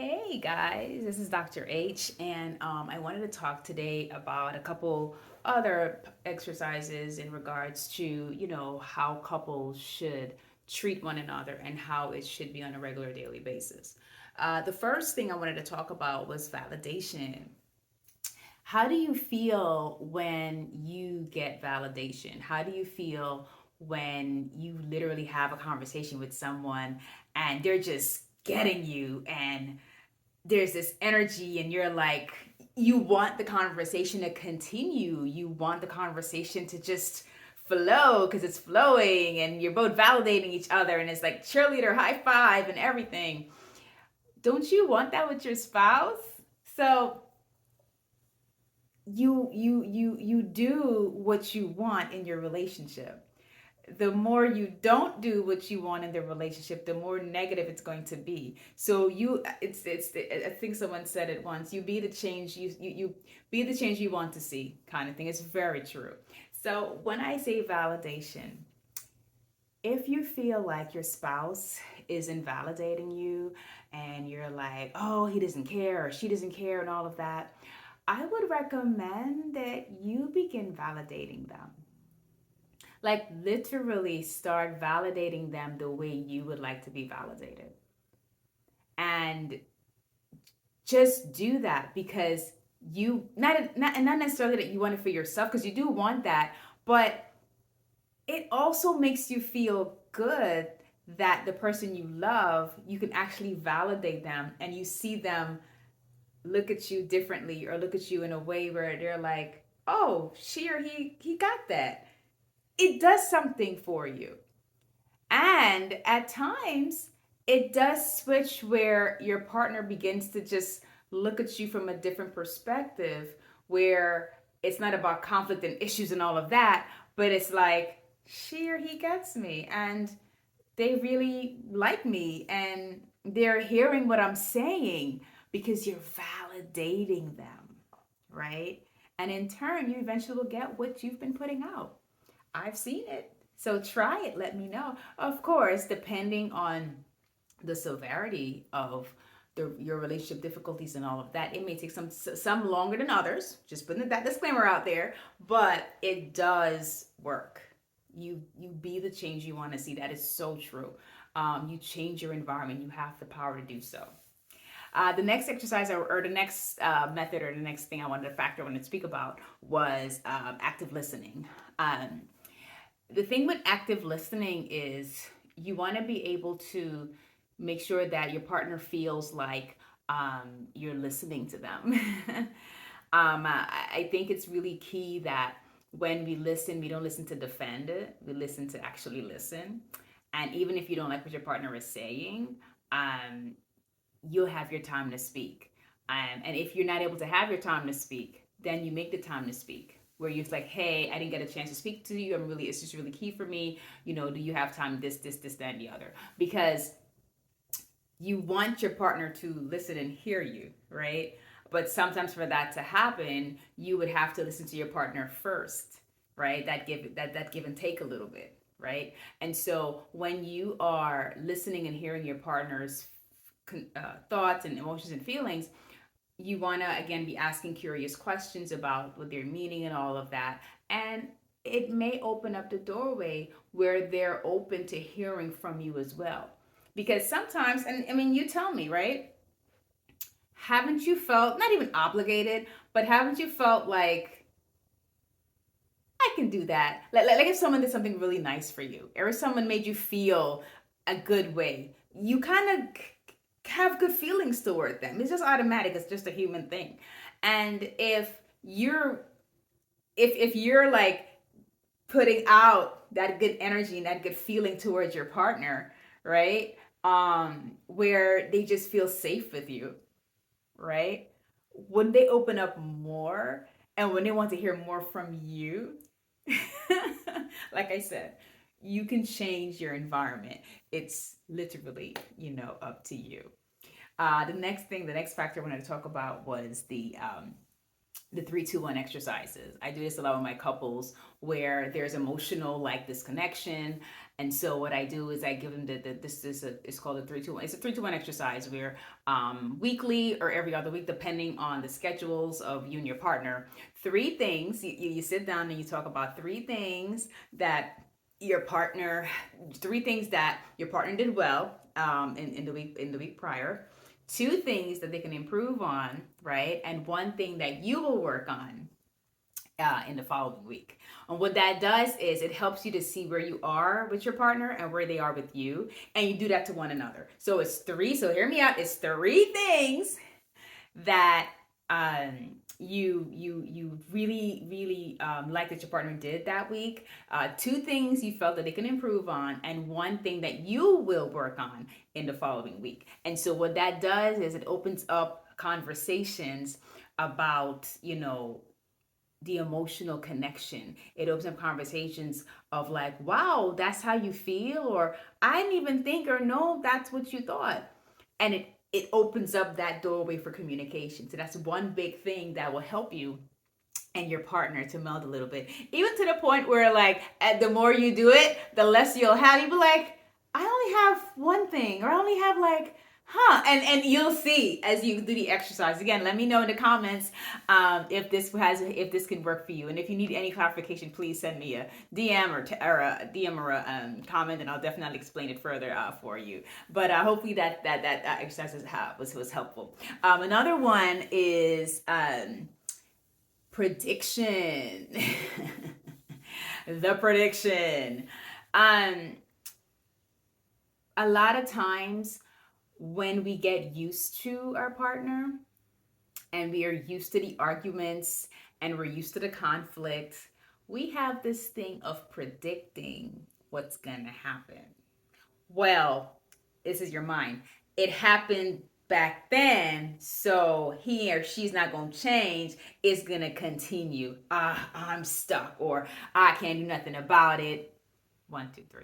Hey guys, this is Dr. H, and I wanted to talk today about a couple other exercises in regards to, how couples should treat one another and how it should be on a regular daily basis. The first thing I wanted to talk about was validation. How do you feel when you get validation? How do you feel when you literally have a conversation with someone and they're just getting you and there's this energy and you're like you want the conversation to continue, you want the conversation to just flow because it's flowing and you're both validating each other and it's like cheerleader high five and everything. Don't you want that with your spouse? So you do what you want in your relationship. The more you don't do what you want in the relationship, the more negative it's going to be. So it's I think someone said it once, you be the change you be the change you want to see, kind of thing. It's very true. So when I say validation, if you feel like your spouse is invalidating you and you're like, oh, he doesn't care or she doesn't care and all of that, I would recommend that you begin validating them. Like literally start validating them the way you would like to be validated. And just do that because you not necessarily that you want it for yourself, because you do want that, but it also makes you feel good that the person you love, you can actually validate them and you see them look at you differently or look at you in a way where they're like, oh, she or he got that. It does something for you. And at times, it does switch where your partner begins to just look at you from a different perspective, where it's not about conflict and issues and all of that, but it's like, she or he gets me and they really like me and they're hearing what I'm saying because you're validating them, right? And in turn, you eventually will get what you've been putting out. I've seen it. So try it. Let me know. Of course, depending on the severity of your relationship difficulties and all of that, it may take some longer than others. Just putting that disclaimer out there, but it does work. You be the change you want to see. That is so true. You change your environment. You have the power to do so. The next exercise or the next method or the next thing I wanted to speak about was active listening. The thing with active listening is you want to be able to make sure that your partner feels like you're listening to them. I think it's really key that when we listen, we don't listen to defend it, we listen to actually listen. And even if you don't like what your partner is saying, um, you'll have your time to speak. And if you're not able to have your time to speak, then you make the time to speak. Where you're like, hey, I didn't get a chance to speak to you. It's just really key for me. Do you have time? This, that, and the other. Because you want your partner to listen and hear you, right? But sometimes for that to happen, you would have to listen to your partner first, right? That give and take a little bit, right? And so when you are listening and hearing your partner's thoughts and emotions and feelings, you want to again be asking curious questions about what they're meaning and all of that. And it may open up the doorway where they're open to hearing from you as well. Because sometimes, and I mean, you tell me, right? Haven't you felt not even obligated, but haven't you felt like I can do that? Like if someone did something really nice for you, or if someone made you feel a good way, you kind of have good feelings toward them. It's just automatic. It's just a human thing. And if you're like putting out that good energy and that good feeling towards your partner, right? Where they just feel safe with you, right? When they open up more and when they want to hear more from you, like I said, you can change your environment. It's literally, up to you. The next factor I wanted to talk about was the 3-2-1 exercises. I do this a lot with my couples where there's emotional like disconnection. And so what I do is I give them this is it's called a 3-2-1. It's a 3-2-1 exercise where weekly or every other week, depending on the schedules of you and your partner, three things you sit down and you talk about your partner, three things that your partner did well in the week prior, two things that they can improve on, right? And one thing that you will work on in the following week. And what that does is it helps you to see where you are with your partner and where they are with you. And you do that to one another. So it's three, so hear me out, it's three things that you really like that your partner did that week, two things you felt that they can improve on, and one thing that you will work on in the following week. And so what that does is it opens up conversations about the emotional connection. It opens up conversations of like, wow, that's how you feel, or I didn't even think or know that's what you thought. And it opens up that doorway for communication. So that's one big thing that will help you and your partner to meld a little bit. Even to the point where like the more you do it, the less you'll have. You'll be like, I only have one thing, or I only have like, and you'll see as you do the exercise. Again, let me know in the comments if this can work for you. And if you need any clarification, please send me a DM or a DM or a comment, and I'll definitely explain it further for you. But hopefully that exercise was helpful. Another one is prediction. The prediction. A lot of times when we get used to our partner and we are used to the arguments and we're used to the conflict, we have this thing of predicting what's going to happen. Well, this is your mind. It happened back then, so he or she's not going to change. It's going to continue. I'm stuck, or I can't do nothing about it. 1, 2, 3.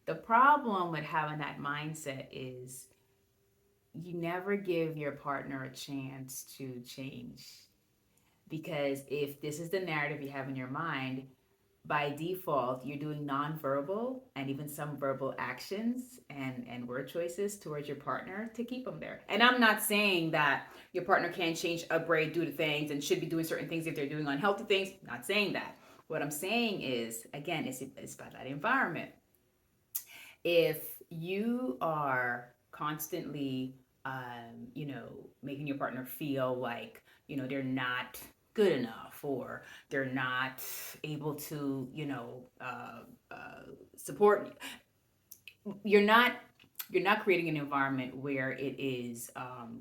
The problem with having that mindset is you never give your partner a chance to change. Because if this is the narrative you have in your mind, by default, you're doing nonverbal and even some verbal actions and word choices towards your partner to keep them there. And I'm not saying that your partner can't change, upgrade, do the things, and should be doing certain things if they're doing unhealthy things. Not saying that. What I'm saying is, again, it's about that environment. If you are constantly, making your partner feel like, they're not good enough, or they're not able to, support you're not creating an environment where it is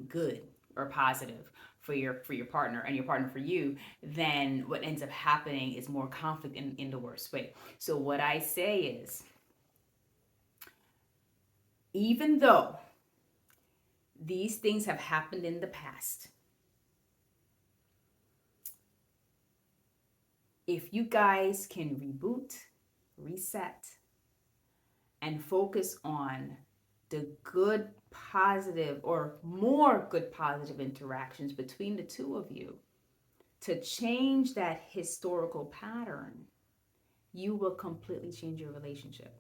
good or positive for your partner, and your partner for you, then what ends up happening is more conflict in the worst way. So what I say is, even though these things have happened in the past, if you guys can reboot, reset, and focus on the good, positive, or more good, positive interactions between the two of you to change that historical pattern, you will completely change your relationship.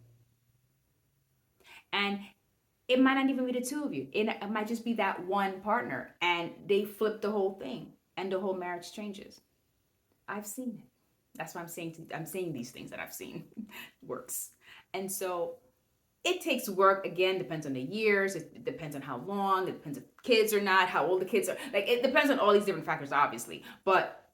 And it might not even be the two of you. It might just be that one partner, and they flip the whole thing and the whole marriage changes. I've seen it. That's why I'm saying these things that I've seen works. And so it takes work. Again, depends on the years. It depends on how long. It depends if kids or not, how old the kids are. Like, it depends on all these different factors, obviously. But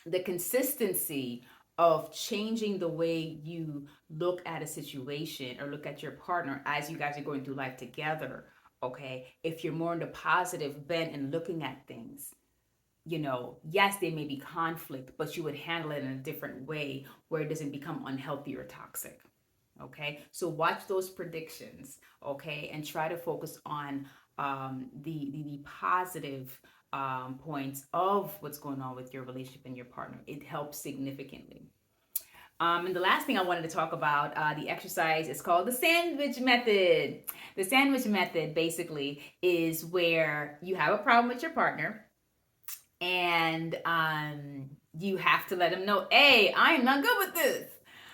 the consistency of changing the way you look at a situation or look at your partner as you guys are going through life together, okay? If you're more in the positive bent and looking at things, yes, there may be conflict, but you would handle it in a different way where it doesn't become unhealthy or toxic. Okay, so watch those predictions, okay, and try to focus on the positive points of what's going on with your relationship and your partner. It helps significantly. And the last thing I wanted to talk about, the exercise is called the sandwich method. The sandwich method basically is where you have a problem with your partner, and you have to let them know, hey, I am not good with this.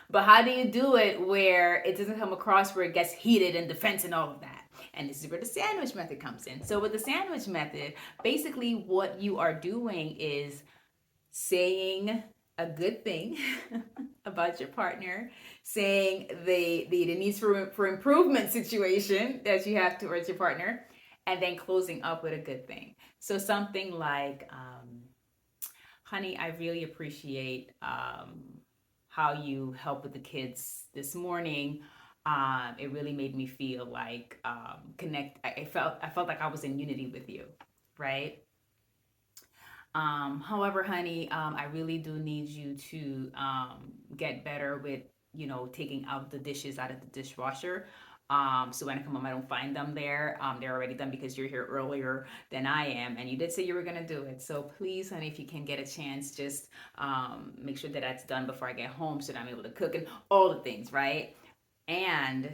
But how do you do it where it doesn't come across where it gets heated and defense and all of that? And this is where the sandwich method comes in. So with the sandwich method, basically what you are doing is saying a good thing about your partner, saying the needs for improvement situation that you have towards your partner, and then closing up with a good thing. So something like, honey, I really appreciate how you helped with the kids this morning. It really made me feel like connect. I felt like I was in unity with you, right? However, honey, I really do need you to get better with, taking out the dishes out of the dishwasher. So when I come home, I don't find them there. They're already done because you're here earlier than I am, and you did say you were gonna do it. So please, honey, if you can get a chance, just make sure that that's done before I get home, so that I'm able to cook and all the things, right? And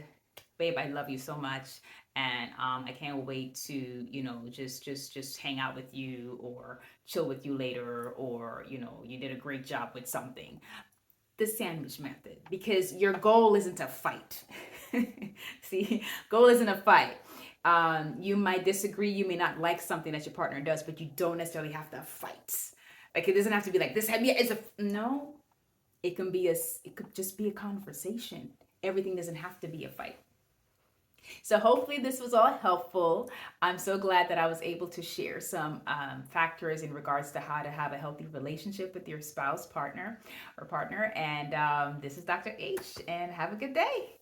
babe, I love you so much, and I can't wait to just hang out with you or chill with you later, or you did a great job with something. The sandwich method, because your goal isn't to fight. See, goal isn't a fight. You might disagree, you may not like something that your partner does, but you don't necessarily have to fight. Like, it doesn't have to be like this heavy. It's a no. It could just be a conversation. Everything doesn't have to be a fight. So hopefully this was all helpful. I'm so glad that I was able to share some factors in regards to how to have a healthy relationship with your spouse, partner, or partner. And this is Dr. H, and have a good day.